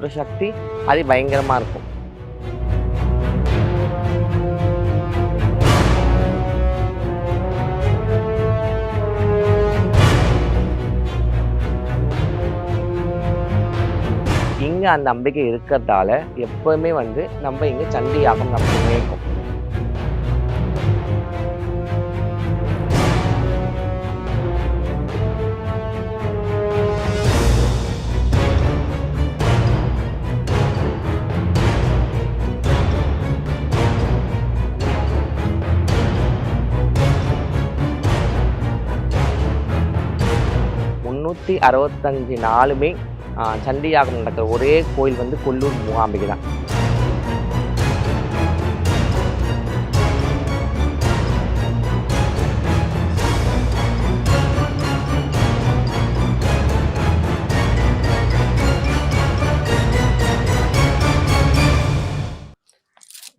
அதோட சக்தி அது பயங்கரமாக இருக்கும். இங்கே அந்த அம்பிகை இருக்கிறதால எப்பவுமே வந்து நம்ம இங்கே சண்டி யாகம் நடந்துகிட்டே இருக்கும். முன்னூற்றி 65 நாளுமே சண்டி யாகம் நடக்கிற ஒரே கோயில் வந்து கொல்லூர் மூகாம்பிகை தான்.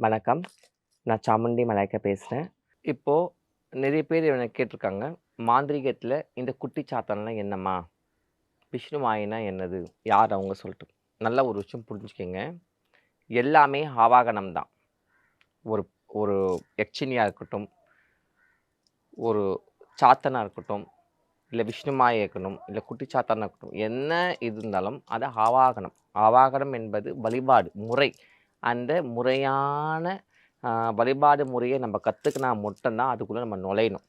வணக்கம், நான் சாமுண்டி மலாய்க்கா பேசுகிறேன். இப்போது நிறைய பேர் எனக்கு கேட்டிருக்காங்க, மாந்திரீகத்தில் இந்த குட்டி சாத்தான்லாம் என்னம்மா, விஷ்ணு மாயினா என்னது, யார் அவங்க சொல்லிட்டு. நல்ல ஒரு விஷயம் புரிஞ்சுக்கங்க, எல்லாமே ஆவாகனம் தான். ஒரு ஒரு யக்ஷினியாக இருக்கட்டும், ஒரு சாத்தனாக இருக்கட்டும், இல்லை விஷ்ணு மாயை இருக்கணும், இல்லை குட்டி சாத்தானாக இருக்கட்டும், என்ன இது இருந்தாலும் அது ஆவாகனம். ஆவாகனம் என்பது வழிபாடு முறை. அந்த முறையான வழிபாடு முறையை நம்ம கற்றுக்கினா மட்டும்தான் அதுக்குள்ளே நம்ம நுழையணும்.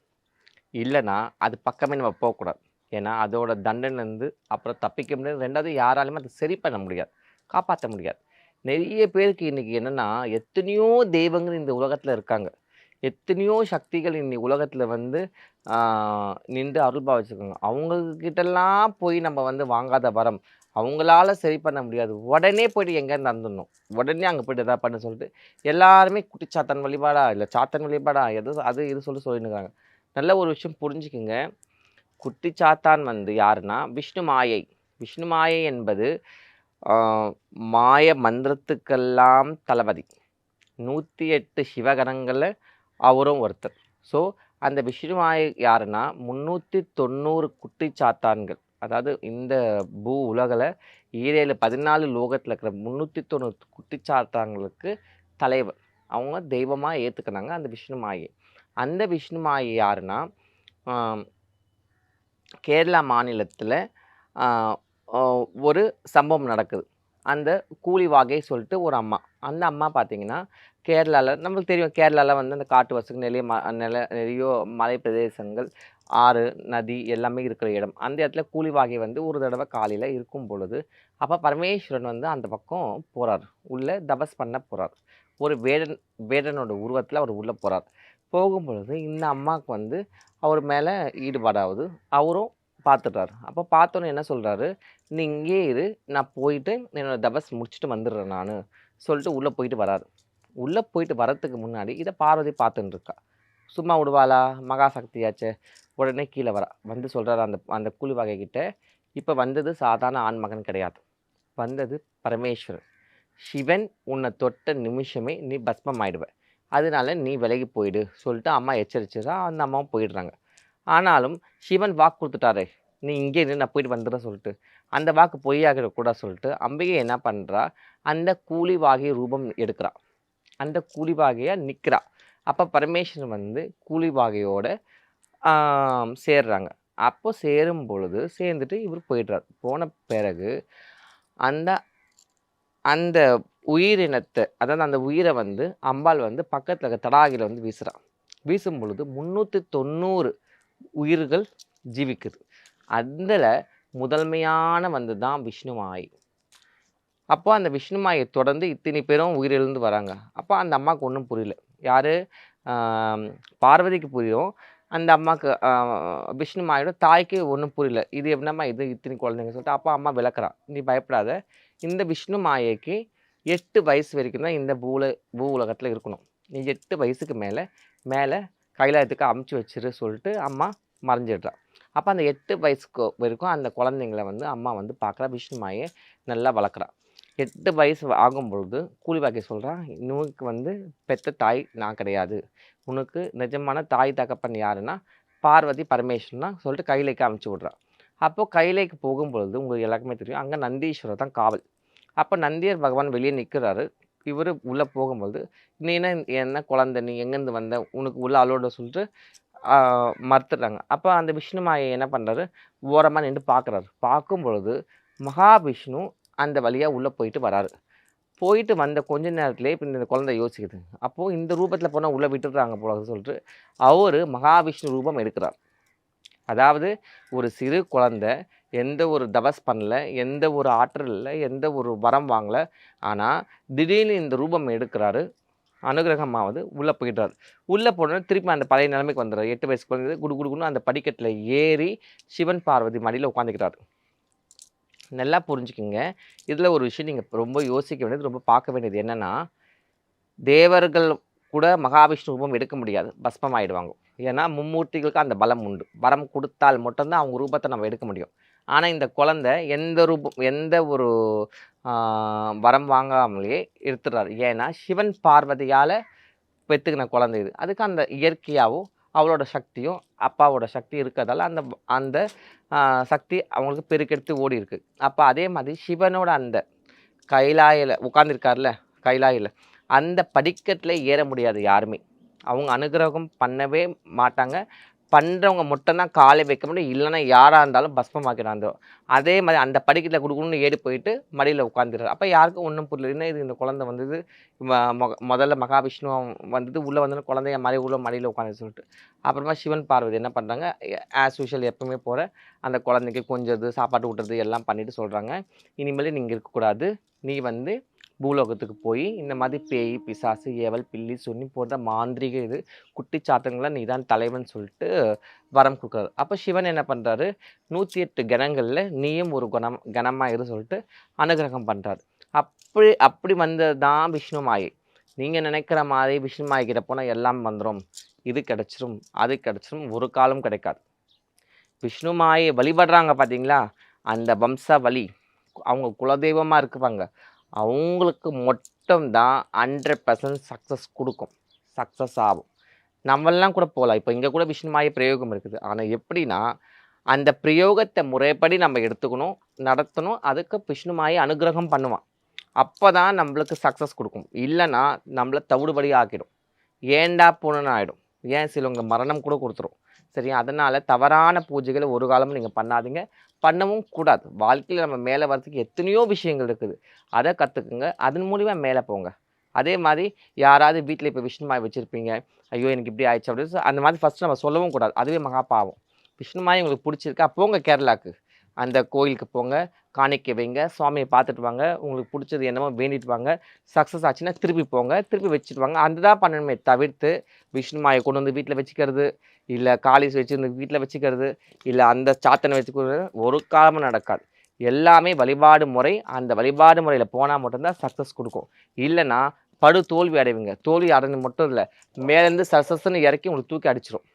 இல்லைன்னா அது பக்கமே நம்ம போகக்கூடாது. ஏன்னா அதோட தண்டனைலேருந்து அப்புறம் தப்பிக்க முடியாது. ரெண்டாவது யாராலுமே அதை சரி பண்ண முடியாது, காப்பாற்ற முடியாது. நிறைய பேருக்கு இன்றைக்கி என்னென்னா, எத்தனையோ தெய்வங்கள் இந்த உலகத்தில் இருக்காங்க, எத்தனையோ சக்திகள் இன்னைக்கு உலகத்தில் வந்து நின்று அருள்பா வச்சுருக்காங்க. அவங்கக்கிட்டெல்லாம் போய் நம்ம வந்து வாங்காத வரம் அவங்களால சரி பண்ண முடியாது. உடனே போய்ட்டு எங்கேருந்து வந்துடணும், உடனே அங்கே போய்ட்டு எதாவது பண்ண சொல்லிட்டு எல்லாருமே குட்டி சாத்தன் வழிபாடா, இல்லை சாத்தன் வழிபாடா, எது அது இது சொல்லிட்டுருக்காங்க. நல்ல ஒரு விஷயம் புரிஞ்சுக்குங்க, குட்டி சாத்தான் வந்து யாருன்னா விஷ்ணு மாயை. விஷ்ணு மாயை என்பது மாய மந்திரத்துக்கெல்லாம் தளபதி. 108 சிவகணங்களில் அவரும் ஒருத்தர். ஸோ அந்த விஷ்ணு மாயை யாருன்னா 390 குட்டி சாத்தான்கள், அதாவது இந்த பூ உலகில் 14 லோகத்தில் இருக்கிற 390 குட்டி சாத்தான்களுக்கு தலைவர். அவங்க தெய்வமாக ஏற்றுக்கினாங்க அந்த விஷ்ணு மாயை. அந்த விஷ்ணு மாயை யாருன்னா, கேரளா மாநிலத்தில் ஒரு சம்பவம் நடக்குது. அந்த கூலி வாகை சொல்லிட்டு ஒரு அம்மா, அந்த அம்மா பார்த்தீங்கன்னா கேரளாவில், நம்மளுக்கு தெரியும் கேரளாவில் வந்து அந்த காட்டு வசதி நிறைய மலை பிரதேசங்கள், ஆறு நதி எல்லாமே இருக்கிற இடம். அந்த இடத்துல கூலி வாகை வந்து ஒரு தடவை காலையில் இருக்கும் பொழுது, அப்போ பரமேஸ்வரன் வந்து அந்த பக்கம் போகிறார், உள்ளே தபஸ் பண்ண போகிறார். ஒரு வேடனோட உருவத்தில் அவர் உள்ளே போகிறார். போகும் பொழுது இந்த அம்மாவுக்கு வந்து அவர் மேலே ஈடுபாடாகுது. அவரும் பார்த்துட்டார். அப்போ பார்த்தோன்னே என்ன சொல்கிறாரு, நீ இங்கேயே இரு, நான் போயிட்டு என்னோடய தபஸ் முடிச்சுட்டு வந்துடுறேன் நான் சொல்லிட்டு உள்ளே போயிட்டு வராரு. உள்ளே போயிட்டு வரத்துக்கு முன்னாடி இதை பார்வதி பார்த்துன்னு இருக்கா. சும்மா விடுவாளா, மகாசக்தியாச்சே. உடனே கீழே வரா, வந்து சொல்கிறார் அந்த அந்த கூலி வகைக்கிட்ட, இப்போ வந்தது சாதாரண ஆண்மகன் கிடையாது, வந்தது பரமேஸ்வரன். சிவன் உன்னை தொட்ட நிமிஷமே நீ பஸ்மம் ஆயிடுவ, அதனால நீ விலகி போயிடு சொல்லிட்டு அம்மா எச்சரிச்சுதா. அந்த அம்மாவும் போயிடுறாங்க. ஆனாலும் சிவன் வாக்கு கொடுத்துட்டாரே, நீ இங்கே இருந்து நான் போயிட்டு வந்துடுறேன் சொல்லிட்டு, அந்த வாக்கு பொய்யாகிடக்கூட சொல்லிட்டு அம்பிகை என்ன பண்ணுறா, அந்த கூலி வாகை ரூபம் எடுக்கிறா, அந்த கூலி வாகையாக நிற்கிறா. அப்போ பரமேஸ்வரன் வந்து கூலி வாகையோட சேர்றாங்க. அப்போ சேரும் பொழுது சேர்ந்துட்டு இவர் போயிடுறார். போன பிறகு அந்த அந்த உயிரினத்தை, அதாவது அந்த உயிரை வந்து அம்பாள் வந்து பக்கத்தில் இருக்க தடாகில் வந்து வீசுகிறான். வீசும் பொழுது 390 உயிர்கள் ஜீவிக்குது. அதில் முதன்மையான வந்து தான் விஷ்ணு மாயை. அப்போ அந்த விஷ்ணு மாயை தொடர்ந்து இத்தனை பேரும் உயிரிழந்து வராங்க. அப்போ அந்த அம்மாவுக்கு ஒன்றும் புரியல. யார், பார்வதிக்கு புரியும், அந்த அம்மாவுக்கு விஷ்ணு மாயோட தாய்க்கு ஒன்றும் புரியல. இது என்னம்மா இது இத்தனை குழந்தைங்க சொல்லிட்டு. அப்போ அம்மா விளக்குறா, நீ பயப்படாத, இந்த விஷ்ணு மாயைக்கு 8 வயசு வரைக்கும் தான் இந்த பூ உலகத்தில் இருக்கணும், நீ 8 வயசுக்கு மேலே கைலாயத்துக்கு அமுச்சு வச்சிரு சொல்லிட்டு அம்மா மறைஞ்சிடுறா. அப்போ அந்த 8 வயசுக்கு வரைக்கும் அந்த குழந்தைங்கள வந்து அம்மா வந்து பார்க்குறா, விஷ்ணு மாயை நல்லா வளர்க்குறா. 8 வயசு ஆகும் பொழுது கூலி வாக்கி சொல்கிறான், உனக்கு வந்து பெத்த தாய் நான் கிடையாது, உனக்கு நிஜமான தாய் தகப்பன் யாருன்னா பார்வதி பரமேஸ்வரனா சொல்லிட்டு கைலைக்கு அமுச்சு விட்றா. அப்போது கைலைக்கு போகும்பொழுது உங்களுக்கு எல்லாருக்குமே தெரியும், அங்கே நந்தீஸ்வரர் தான் காவல். அப்போ நந்தியர் பகவான் வெளியே நிற்கிறாரு. இவர் உள்ளே போகும்போது, நீ என்ன குழந்தை, நீ எங்கேருந்து வந்த, உனக்கு உள்ள அலோட சொல்லிட்டு மறுத்துடுறாங்க. அப்போ அந்த விஷ்ணு மாயை என்ன பண்ணுறாரு, ஓரமாக நின்று பார்க்குறாரு. பார்க்கும் பொழுது மகாவிஷ்ணு அந்த வழியாக உள்ளே போயிட்டு வராரு. போயிட்டு வந்த கொஞ்ச நேரத்திலேயே இப்போ இந்த குழந்தை யோசிக்குது. அப்போது இந்த ரூபத்தில் போனால் உள்ளே விட்டுடுறாங்க போல சொல்லிட்டு அவர் மகாவிஷ்ணு ரூபம் எடுக்கிறார். அதாவது ஒரு சிறு குழந்தை எந்த ஒரு தபஸ் பண்ணல, எந்த ஒரு ஆற்றல் இல்லை, எந்த ஒரு வரம் வாங்கலை. ஆனால் திடீர்னு இந்த ரூபம் எடுக்கிறாரு. அனுகிரகமாவது உள்ளே போயிட்டார். உள்ளே போனோடனே திருப்பி அந்த பழைய நிலைமைக்கு வந்துடுறார். 8 வயசு குழந்தை குடுகுடுன்னு அந்த படிக்கட்டில் ஏறி சிவன் பார்வதி மடியில் உட்காந்துக்கிறார். நல்லா புரிஞ்சுக்கிங்க. இதில் ஒரு விஷயம் நீங்கள் ரொம்ப யோசிக்க வேண்டியது, ரொம்ப பார்க்க வேண்டியது என்னென்னா, தேவர்கள் கூட மகாவிஷ்ணு ரூபம் எடுக்க முடியாது, பஸ்மம் ஆகிடுவாங்க. ஏன்னா மும்மூர்த்திகளுக்கு அந்த பலம் உண்டு. வரம் கொடுத்தால் மட்டும்தான் அவங்க ரூபத்தை நம்ம எடுக்க முடியும். ஆனால் இந்த குழந்தை எந்த ஒரு வரம் வாங்காமலேயே எடுத்துடுறாரு. ஏன்னா சிவன் பார்வதியால் பெற்றுக்கின குழந்தை இது. அதுக்கு அந்த இயற்கையாகவும் அவளோட சக்தியும் அப்பாவோட சக்தி இருக்கிறதால அந்த அந்த சக்தி அவங்களுக்கு பெருக்கெடுத்து ஓடி இருக்கு. அப்போ அதே மாதிரி சிவனோட அந்த கைலாயில் உட்காந்துருக்கார்ல, கைலாயில் அந்த படிக்கட்டில் ஏற முடியாது யாருமே. அவங்க அனுகிரகம் பண்ணவே மாட்டாங்க. பண்ணுறவங்க மட்டும்தான் காலை வைக்க முடியும். இல்லைன்னா யாராக இருந்தாலும் பஸ்மமாக்கிறாங்க. அதே மாதிரி அந்த படிக்கட்டில் கொடுக்கணும்னு ஏறி போயிட்டு மடியில் உட்காந்துடுறாரு. அப்போ யாருக்கும் ஒன்றும் புரியல. என்ன இது, இந்த குழந்தை வந்தது முதல்ல மகாவிஷ்ணு வந்தது உள்ளே வந்து குழந்தைய மாதிரி உள்ள மடியில் உட்காந்து சொல்லிட்டு அப்புறமா சிவன் பார்வதி என்ன பண்ணுறாங்க, ஆஸ் யூஷுவல் எப்பவுமே போகிற அந்த குழந்தைக்கு கொஞ்சது சாப்பாடு விட்டுறது எல்லாம் பண்ணிட்டு சொல்கிறாங்க, இனிமேல் நீங்கள் இருக்கக்கூடாது, நீ வந்து பூலோகத்துக்கு போய் இந்த மாதிரி பேய் பிசாசு ஏவல் பில்லி சுன்னி போன்ற மாந்திரிக இது குட்டிச்சாத்தங்களாம் நீ தான் தலைவன் சொல்லிட்டு வரம் கொடுக்குறாரு. அப்போ சிவன் என்ன பண்ணுறாரு, 108 கணங்களில் நீயும் ஒரு கணமாக இரு சொல்லிட்டு அனுகிரகம் பண்ணுறாரு. அப்படி வந்தது தான் விஷ்ணு மாயை. நீங்கள் நினைக்கிற மாதிரி விஷ்ணு மாய்கிட்ட போனால் எல்லாம் வந்துடும், இது கிடச்சிரும் அது கிடச்சிரும், ஒரு காலம் கிடைக்காது. விஷ்ணு மாயை வழிபடுறாங்க பார்த்தீங்களா, அந்த வம்ச வழி அவங்க குலதெய்வமாக இருக்குவாங்க, அவங்களுக்கு மட்டும்தான் 100% சக்ஸஸ் கொடுக்கும், சக்ஸஸ் ஆகும். நம்மளாம் கூட போகலாம். இப்போ இங்கே கூட விஷ்ணு மாயை பிரயோகம் இருக்குது. ஆனால் எப்படின்னா அந்த பிரயோகத்தை முறைப்படி நம்ம எடுத்துக்கணும், நடத்தணும். அதுக்கு விஷ்ணு மாயை அனுகிரகம் பண்ணுவான். அப்போ தான் நம்மளுக்கு சக்ஸஸ் கொடுக்கும். இல்லைன்னா நம்மளை தவிடுபடி ஆக்கிடும், ஏண்டா போகணுன்னு ஆகிடும். ஏன் சிலவங்க மரணம் கூட கொடுத்துரும். சரியா? அதனால் தவறான பூஜைகளை ஒரு காலமும் நீங்கள் பண்ணாதீங்க, பண்ணவும் கூடாது. வாழ்க்கையில் நம்ம மேலே வரதுக்கு எத்தனையோ விஷயங்கள் இருக்குது, அதை கற்றுக்குங்க, அதன் மூலிமா மேலே போங்க. அதே மாதிரி யாராவது வீட்டில் இப்போ விஷ்ணு மாயை வச்சுருப்பீங்க, ஐயோ எனக்கு இப்படி ஆயிடுச்சு அப்படின்னு அந்த மாதிரி ஃபஸ்ட்டு நம்ம சொல்லவும் கூடாது, அதுவே மகா பாவம். விஷ்ணு மாயை உங்களுக்கு பிடிச்சிருக்கா, போங்க கேரளாவுக்கு, அந்த கோயிலுக்கு போங்க, காணிக்கை வைங்க, சுவாமியை பார்த்துட்டு வாங்க, உங்களுக்கு பிடிச்சது என்னமோ வேண்டிட்டு வாங்க, சக்ஸஸ் ஆச்சுன்னா திருப்பி போங்க, திருப்பி வச்சுட்டு வாங்க. அந்த தான் பண்ணணுமே தவிர்த்து விஷ்ணு மாயை கொண்டு வந்து வீட்டில் வச்சுக்கிறது, இல்லை காளிஸ் வச்சு வீட்டில் வச்சுக்கிறது, இல்லை அந்த சாத்தனை வச்சுக்கிறது ஒரு காலமும் நடக்காது. எல்லாமே வழிபாடு முறை. அந்த வழிபாடு முறையில் போனால் மட்டும்தான் சக்ஸஸ் கொடுக்கும். இல்லைன்னா தோல்வி அடைவீங்க. தோல்வி அடைஞ்சது மட்டும் இல்லை, மேலேருந்து சக்ஸஸ்ன்னு இறக்கி உங்களுக்கு தூக்கி அடிச்சிடும்.